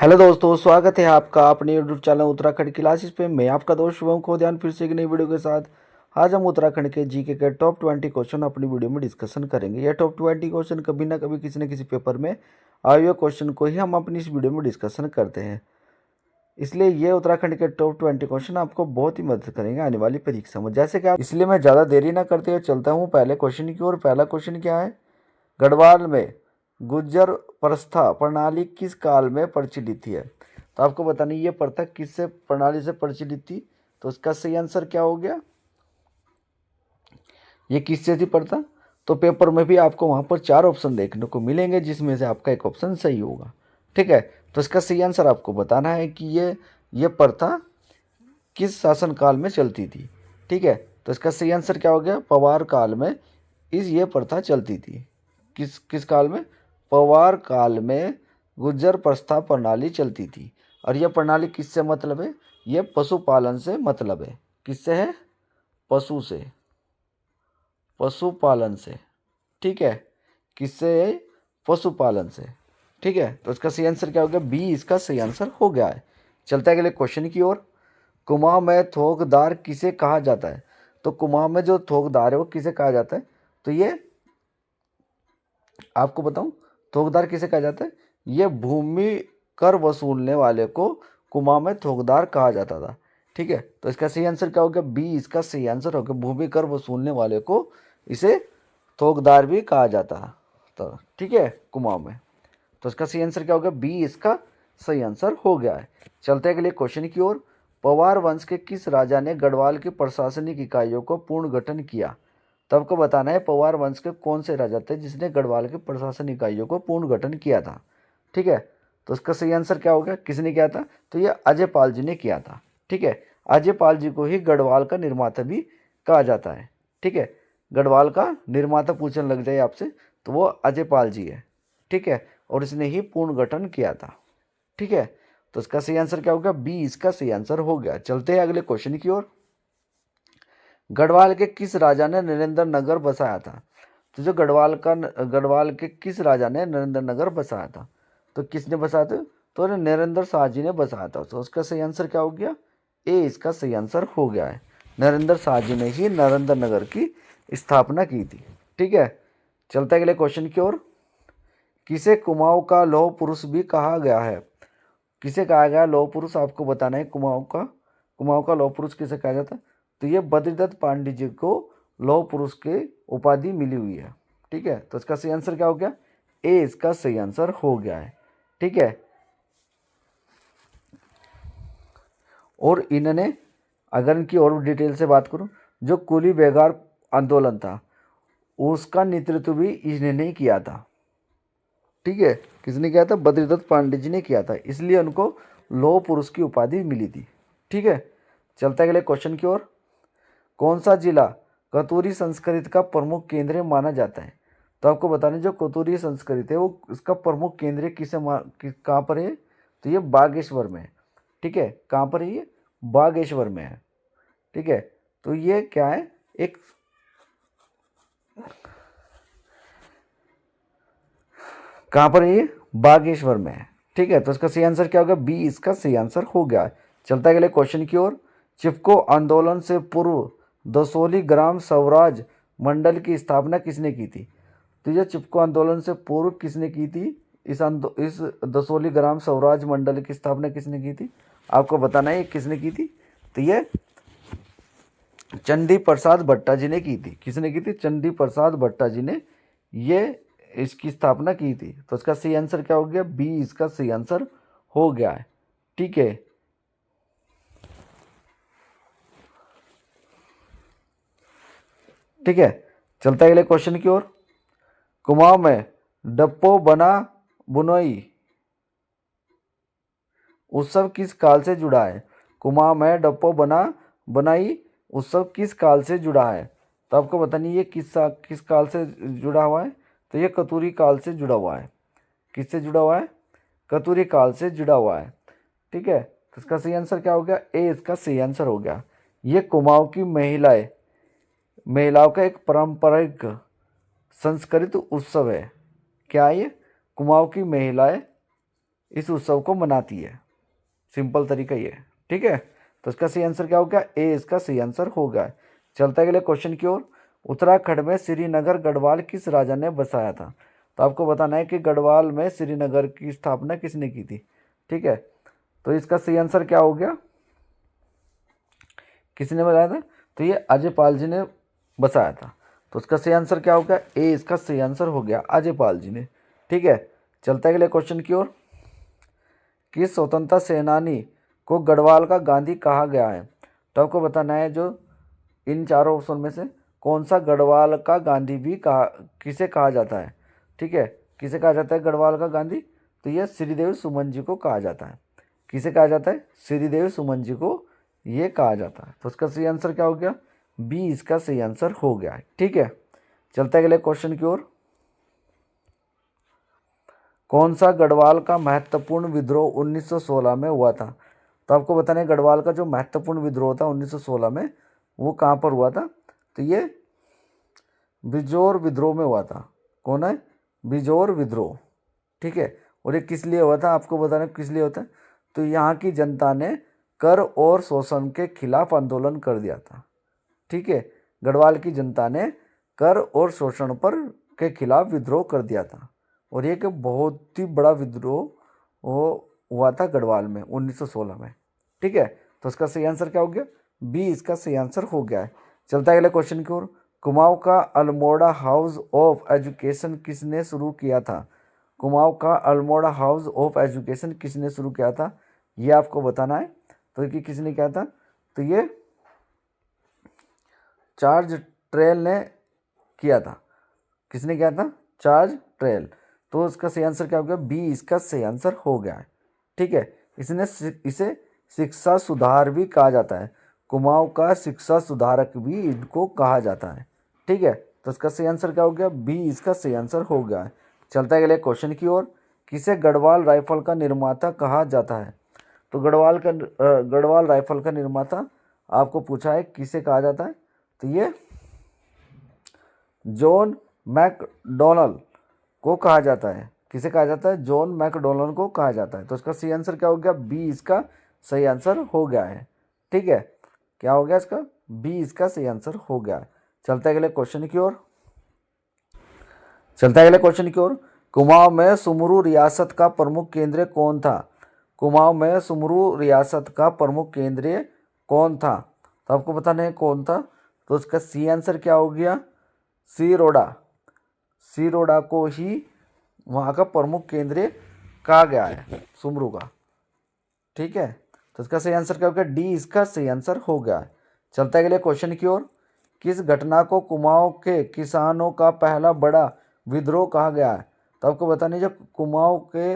Hello दोस्तों, स्वागत है आपका अपने यूट्यूब चैनल उत्तराखंड क्लासेस पे। मैं आपका दोस्त शुभम को ध्यान फिर से एक नई वीडियो के साथ। आज हम उत्तराखंड के जीके के टॉप 20 क्वेश्चन अपनी वीडियो में डिस्कशन करेंगे। ये टॉप 20 क्वेश्चन कभी ना कभी किसी न किसी पेपर में आए हुए क्वेश्चन को ही हम अपनी इस वीडियो में डिस्कशन करते हैं। इसलिए ये उत्तराखंड के टॉप 20 क्वेश्चन आपको बहुत ही मदद करेंगे आने वाली परीक्षा में। जैसे कि आप इसलिए मैं ज़्यादा देरी ना करते हुए चलता हूँ पहले क्वेश्चन की ओर। पहला क्वेश्चन क्या है? गढ़वाल में गुज्जर प्रथा प्रणाली किस काल में प्रचलित थी है? तो आपको बतानी ये प्रथा किस से प्रणाली से प्रचलित थी। तो इसका सही आंसर क्या हो गया? ये किससे थी प्रथा? तो पेपर में भी आपको वहां पर 4 ऑप्शन देखने को मिलेंगे जिसमें से आपका एक ऑप्शन सही होगा। ठीक है, तो इसका सही आंसर आपको बताना है कि ये प्रथा किस शासन काल में चलती थी। ठीक है, तो इसका सही आंसर क्या हो गया? पवार काल में ये प्रथा चलती थी। किस किस काल में? पवार काल में गुज्जर प्रथा प्रणाली चलती थी। और यह प्रणाली किससे मतलब है? यह पशुपालन से मतलब है। किससे है? पशु से, पशुपालन से। ठीक है, किससे है? पशुपालन से। ठीक है, तो इसका सही आंसर क्या हो गया? बी इसका सही आंसर हो गया है। चलते हैं अगले क्वेश्चन की ओर। कुमाऊं में थोकदार किसे कहा जाता है? तो कुमाऊं में जो थोकदार है वो किसे कहा जाता है? तो ये आपको बताऊं, थोकदार किसे कहा जाता है? ये भूमि कर वसूलने वाले को कुमाऊं में थोकदार कहा जाता था। ठीक है, तो इसका सही आंसर क्या हो गया? बी इसका सही आंसर हो गया। भूमि कर वसूलने वाले को इसे थोकदार भी कहा जाता था। ठीक है, कुमाऊं में। तो इसका सही आंसर क्या हो गया? बी इसका सही आंसर हो गया है। चलते हैं अगले क्वेश्चन की ओर। पवार वंश के किस राजा ने गढ़वाल की प्रशासनिक इकाइयों को पुनर्गठन किया? तो आपको बताना है पवार वंश के कौन से राजा थे जिसने गढ़वाल के प्रशासन इकाइयों को पुनर्गठन किया था। ठीक है, तो इसका सही आंसर क्या हो गया? किसने किया था? तो ये अजय पाल जी ने किया था। ठीक है, अजय पाल जी को ही गढ़वाल का निर्माता भी कहा जाता है। ठीक है, गढ़वाल का निर्माता पूछने लग जाए आपसे तो वो अजय पाल जी है। ठीक है, और इसने ही पुनर्गठन किया था। ठीक है, तो इसका सही आंसर क्या होगा? बी इसका सही आंसर हो गया। चलते हैं अगले क्वेश्चन की ओर। गढ़वाल के किस राजा ने नरेंद्र नगर बसाया था? तो जो गढ़वाल के किस राजा ने नरेंद्र नगर बसाया था? तो किसने बसाया था? तो नरेंद्र शाह जी ने बसाया था। तो उसका सही आंसर क्या हो गया? ए इसका सही आंसर हो गया है। नरेंद्र शाह जी ने ही नरेंद्र नगर की स्थापना की थी। ठीक है, चलते अगले क्वेश्चन की ओर। किसे कुमाऊं का लौह पुरुष भी कहा गया है? किसे कहा गया लौह पुरुष? आपको बताना है कुमाऊं का लौह पुरुष किसे कहा जाता है? तो ये बद्रीदत्त पांडे जी को लौह पुरुष के उपाधि मिली हुई है। ठीक है, तो इसका सही आंसर क्या हो गया? ए इसका सही आंसर हो गया है। ठीक है, और इन्होंने, अगर इनकी और डिटेल से बात करूं, जो कुली बेगार आंदोलन था उसका नेतृत्व भी इन्होंने ही किया था। ठीक है, किसने किया था? बद्रीदत्त पांडे जी ने किया था, इसलिए उनको लौह पुरुष की उपाधि मिली थी। ठीक है, चलते अगले क्वेश्चन की ओर। कौन सा जिला कतूरी संस्कृत का प्रमुख केंद्र माना जाता है? तो आपको बताने जो कतूरी संस्कृत है वो इसका प्रमुख केंद्र कहाँ पर है? तो ये बागेश्वर में है। ठीक है, कहाँ पर है ये? बागेश्वर में है। ठीक है, तो ये क्या है? एक कहाँ पर है ये? बागेश्वर में है। ठीक है, तो इसका सही आंसर क्या होगा? बी इसका सही आंसर हो गया। चलता है अगले क्वेश्चन की ओर। चिपको आंदोलन से पूर्व दसोली ग्राम स्वराज मंडल की स्थापना किसने की थी? तो ये चिपको आंदोलन से पूर्व किसने की थी? इस दसोली ग्राम स्वराज मंडल की स्थापना किसने की थी? आपको बताना है किसने की थी। तो ये चंडी प्रसाद भट्टा जी ने की थी। किसने की थी? चंडी प्रसाद भट्टा जी ने ये इसकी स्थापना की थी। तो इसका सही आंसर क्या हो गया? बी इसका सही आंसर हो गया है। ठीक है, ठीक है, चलता है अगले क्वेश्चन की ओर। कुमाऊं में डप्पो बना बुनोई उत्सव किस काल से जुड़ा है? कुमाऊं में डप्पो बना बनाई उत्सव किस काल से जुड़ा है? तो आपको बतानी ये किस काल से जुड़ा हुआ है। तो ये कतूरी काल से जुड़ा हुआ है। किससे जुड़ा हुआ है? कतूरी काल से जुड़ा हुआ है। ठीक है, तो इसका सही आंसर क्या हो गया? ए इसका सही आंसर हो गया। ये कुमाऊं की महिलाओं का एक पारंपरिक संस्कृत उत्सव है। क्या है ये? कुमाऊं की महिलाएं इस उत्सव को मनाती है। सिंपल तरीका ये है, ठीक है। तो इसका सही आंसर क्या हो गया, ए इसका सही आंसर हो गया। चलते अगले क्वेश्चन की ओर। उत्तराखंड में श्रीनगर गढ़वाल किस राजा ने बसाया था? तो आपको बताना है कि गढ़वाल में श्रीनगर की स्थापना किसने की थी, ठीक है। तो इसका सही आंसर क्या हो गया, किसने बनाया था? तो ये अजयपाल जी ने बसाया था। तो उसका सही आंसर क्या हो गया, ए इसका सही आंसर हो गया, अजयपाल जी ने, ठीक है। चलते अगले क्वेश्चन की ओर। किस स्वतंत्रता सेनानी को गढ़वाल का गांधी कहा गया है? तो आपको बताना है जो इन चारों ऑप्शन में से कौन सा गढ़वाल का गांधी भी किसे कहा जाता है, ठीक है। किसे कहा जाता है गढ़वाल का गांधी? तो यह श्रीदेव सुमन जी को कहा जाता है। किसे कहा जाता है? श्रीदेव सुमन जी को ये कहा जाता है। तो उसका सही आंसर क्या हो गया, बी इसका सही आंसर हो गया है, ठीक है। चलते अगले क्वेश्चन की ओर। कौन सा गढ़वाल का महत्वपूर्ण विद्रोह 1916 में हुआ था? तो आपको बताना है गढ़वाल का जो महत्वपूर्ण विद्रोह था 1916 में, वो कहाँ पर हुआ था? तो ये बिजोर विद्रोह में हुआ था। कौन है? बिजोर विद्रोह, ठीक है। और ये किस लिए हुआ था, आपको बताना किस लिए होता है? तो यहाँ की जनता ने कर और शोषण के खिलाफ आंदोलन कर दिया था, ठीक है। गढ़वाल की जनता ने कर और शोषण पर के खिलाफ विद्रोह कर दिया था, और ये कि बहुत ही बड़ा विद्रोह वो हुआ था गढ़वाल में 1916 में, ठीक है। तो इसका सही आंसर क्या हो गया, बी इसका सही आंसर हो गया है। चलता है अगले क्वेश्चन की ओर। कुमाऊं का अल्मोड़ा हाउस ऑफ एजुकेशन किसने शुरू किया था? कुमाऊं का अल्मोड़ा हाउस ऑफ एजुकेशन किसने शुरू किया था, ये आपको बताना है। तो ये किसने किया था? तो ये चार्ज ट्रेल ने किया था। किसने किया था? Charge trail. तो इसका सही आंसर क्या हो गया, बी इसका सही आंसर हो गया है, ठीक है। इसे शिक्षा सुधार भी कहा जाता है। कुमाऊं का शिक्षा सुधारक भी इनको कहा जाता है, ठीक है। तो इसका सही आंसर क्या हो गया, बी इसका सही आंसर हो गया है। चलता है अगले क्वेश्चन की ओर। किसे गढ़वाल राइफल का निर्माता कहा जाता है? तो गढ़वाल राइफल का निर्माता आपको पूछा है किसे कहा जाता है? तो ये जॉन मैकडोनल को कहा जाता है। किसे कहा जाता है? जॉन मैकडोनल को कहा जाता है। तो इसका सही आंसर क्या हो गया, बी इसका सही आंसर हो गया है, ठीक है। क्या हो गया इसका, बी इसका सही आंसर हो गया है। चलते हैं अगले क्वेश्चन की ओर। कुमाऊं में सुमरू रियासत का प्रमुख केंद्र कौन था? कुमाऊं में सुमरू रियासत का प्रमुख केंद्र कौन था? तो आपको बताना है कौन था। तो इसका सी आंसर क्या हो गया, सीरोडा को ही वहाँ का प्रमुख केंद्र कहा गया है सुमरू का, ठीक है। तो इसका सही आंसर क्या हो गया, डी इसका सही आंसर हो गया है। चलता है अगले क्वेश्चन की ओर। किस घटना को कुमाऊं के किसानों का पहला बड़ा विद्रोह कहा गया है? तो आपको बताना है जब कुमाऊं के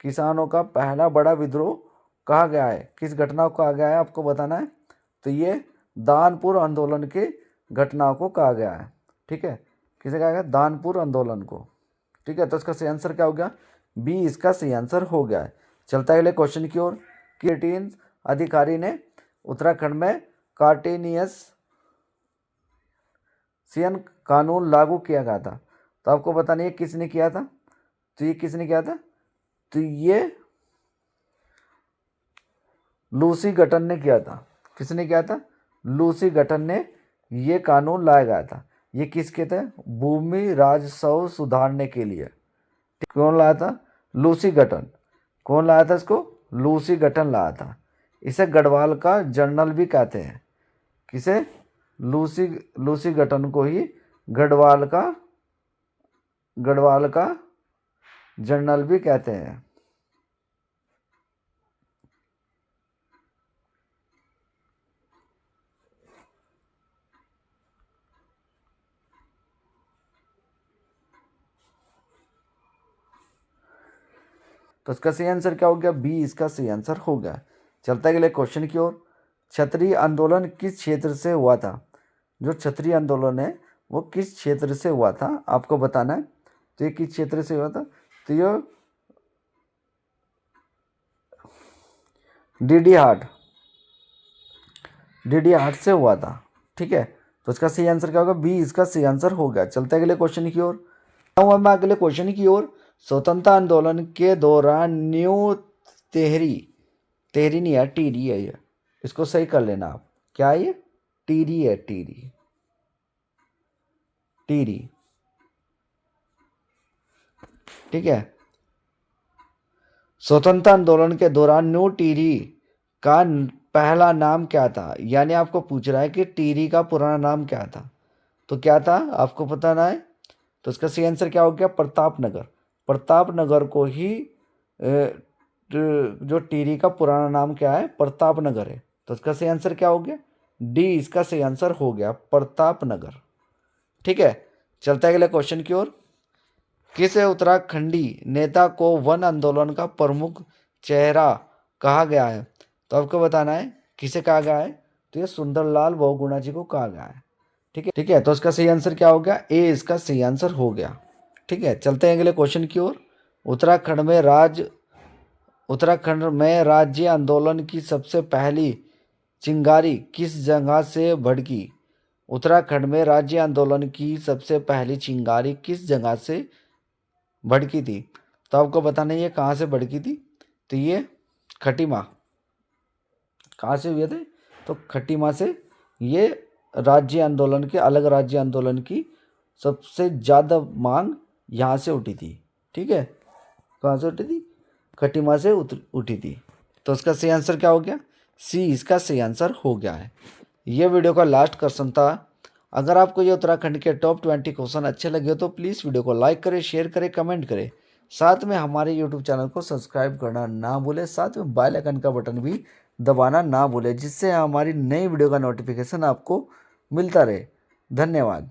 किसानों का पहला बड़ा विद्रोह कहा गया है, किस घटना को कहा गया है आपको बताना है। तो ये दानपुर आंदोलन के घटना को कहा गया है, ठीक है। किसे कहा गया, दानपुर आंदोलन को, ठीक है। तो इसका सही आंसर क्या हो गया, बी इसका सही आंसर हो गया है। चलता है अगले क्वेश्चन की ओर। कि अधिकारी ने उत्तराखंड में कार्टेशियन कानून लागू किया गया था। तो आपको बताना है किसने किया था। तो ये किसने किया था? तो ये लूसी गटन ने किया था। किसने किया था? लूसी गटन ने ये कानून लाया गया था। ये किसके थे? भूमि राजस्व सुधारने के लिए। कौन लाया था? लूसी गटन। कौन लाया था इसको? लूसी गटन लाया था। इसे गढ़वाल का जर्नल भी कहते हैं। किसे? लूसी गटन को ही गढ़वाल का जर्नल भी कहते हैं। तो इसका सही आंसर क्या हो गया, बी इसका सही आंसर हो गया। चलता है अगले क्वेश्चन की ओर। क्षत्रिय आंदोलन किस क्षेत्र से हुआ था? जो क्षत्रिय आंदोलन है वो किस क्षेत्र से हुआ था आपको बताना है। तो ये किस क्षेत्र से हुआ था? तो ये डीडी हाट से हुआ था, ठीक है। तो इसका सही आंसर क्या होगा, बी इसका सही आंसर हो गया। चलते हैं अगले क्वेश्चन की ओर। मैं अगले क्वेश्चन की ओर। स्वतंत्रता आंदोलन के दौरान न्यू तेहरी, तेहरी नहीं है, टीरी है ये, इसको सही कर लेना आप। क्या है ये? टीरी है, टीरी, टीरी। ठीक है। स्वतंत्रता आंदोलन के दौरान न्यू टीरी का पहला नाम क्या था? यानी आपको पूछ रहा है कि टीरी का पुराना नाम क्या था। तो क्या था आपको पता ना है? तो इसका सही आंसर क्या हो गया? प्रताप नगर। प्रताप नगर को ही जो टीरी का पुराना नाम क्या है? प्रताप नगर है। तो इसका सही आंसर क्या हो गया? डी इसका सही आंसर हो गया, प्रताप नगर। ठीक है, चलते हैं अगले क्वेश्चन की ओर। किस उत्तराखंडी नेता को वन आंदोलन का प्रमुख चेहरा कहा गया है? तो आपको बताना है किसे कहा गया है। तो ये सुंदरलाल बहुगुणा जी को कहा गया है। ठीक है, तो इसका सही आंसर क्या हो गया? ए इसका सही आंसर हो गया। ठीक है, चलते हैं अगले क्वेश्चन की ओर। उत्तराखंड में राज्य आंदोलन की सबसे पहली चिंगारी किस जगह से भड़की? उत्तराखंड में राज्य आंदोलन की सबसे पहली चिंगारी किस जगह से भड़की थी? तो आपको बताना ये कहाँ से भड़की थी। तो ये खटीमा। कहाँ से हुए थे? तो खटीमा से ये राज्य आंदोलन के, अलग राज्य आंदोलन की सबसे ज़्यादा मांग यहाँ से उठी थी। ठीक है, कहाँ से उठी थी? खटीमा से उठी थी। तो इसका सही आंसर क्या हो गया? सी इसका सही आंसर हो गया है। ये वीडियो का लास्ट क्वेश्चन था। अगर आपको ये उत्तराखंड के टॉप 20 क्वेश्चन अच्छे लगे तो प्लीज़ वीडियो को लाइक करें, शेयर करें, कमेंट करें। साथ में हमारे यूट्यूब चैनल को सब्सक्राइब करना ना भूलें। साथ में बेल आइकन का बटन भी दबाना ना भूलें, जिससे हमारी नई वीडियो का नोटिफिकेशन आपको मिलता रहे। धन्यवाद।